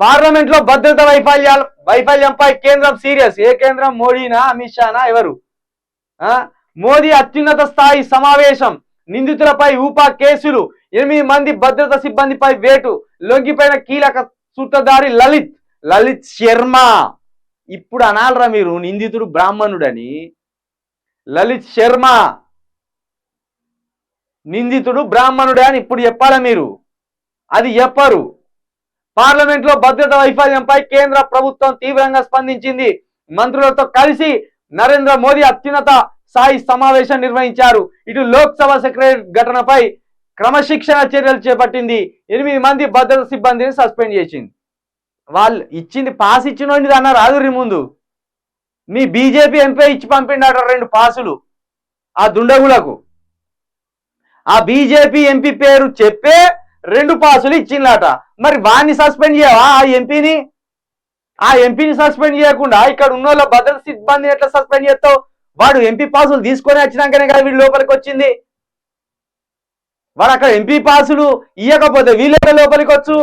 Parliament లో భద్రత వైఫల్యంపై కేంద్రం సీరియస్. ఏ కేంద్రం? మోడీనా, అమిత్ షానా, ఎవరు? మోదీ అత్యున్నత స్థాయి సమావేశం. నిందితులపై ఊపా కేసులు. 8 మంది భద్రతా సిబ్బందిపై వేటు. లొంగిపోయిన కీలక సూత్రధారి లలిత్ శర్మ. ఇప్పుడు అనాలరా మీరు నిందితుడు బ్రాహ్మణుడని? లలిత్ శర్మ నిందితుడు బ్రాహ్మణుడే అని ఇప్పుడు చెప్పాలా మీరు? అది చెప్పరు. పార్లమెంట్ లో భద్రతా వైఫల్యంపై కేంద్ర ప్రభుత్వం తీవ్రంగా స్పందించింది. మంత్రులతో కలిసి నరేంద్ర మోదీ అత్యున్నత స్థాయి సమావేశం నిర్వహించారు. ఇటు లోక్సభ సెక్రటరీ ఘటనపై క్రమశిక్షణ చర్యలు చేపట్టింది. 8 మంది భద్రతా సిబ్బందిని సస్పెండ్ చేసింది. వాళ్ళు ఇచ్చింది పాస్ ఇచ్చినోండి అన్నారు ఆదురి ముందు. మీ బీజేపీ ఎంపీ ఇచ్చి పంపిండాట 2 పాసులు ఆ దుండగులకు. ఆ బీజేపీ ఎంపీ పేరు చెప్పే 2 పాసులు ఇచ్చిందట. మరి వాడిని సస్పెండ్ చేయవా? ఆ ఎంపీని సస్పెండ్ చేయకుండా ఇక్కడ ఉన్న వాళ్ళ భద్రత సిబ్బందిని ఎట్లా సస్పెండ్ చేస్తావు? వాడు ఎంపీ పాసులు తీసుకొని వచ్చినాకనే కదా వీడు లోపలికి వచ్చింది. వాడు అక్కడ ఎంపీ పాసులు ఇవ్వకపోతే వీళ్ళ లోపలికి వచ్చు.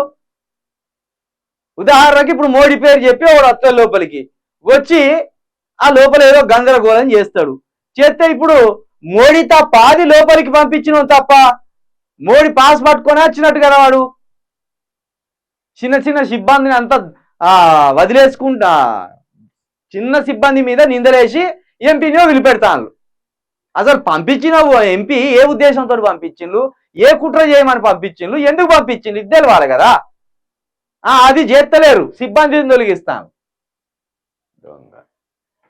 ఉదాహరణకి ఇప్పుడు మోడీ పేరు చెప్పి వాడు వస్తాడు లోపలికి, వచ్చి ఆ లోపల ఏదో గందరగోళం చేస్తాడు. చేస్తే ఇప్పుడు మోడీ తప్ప అది లోపలికి పంపించిన తప్ప మోడీ పాస్ పట్టుకొని వచ్చినట్టు కదా వాడు. చిన్న సిబ్బందిని అంతా వదిలేసుకుంటా చిన్న సిబ్బంది మీద నిందలేసి ఎంపీని వదిలిపెడతాను. అసలు పంపించిన ఎంపీ ఏ ఉద్దేశంతో పంపించిండ్రు, ఏ కుట్ర చేయమని పంపించిండ్రు, ఎందుకు పంపించిండ్రు ఇది తెలవాలి కదా. అది చేస్తలేరు, సిబ్బందిని తొలగిస్తాను.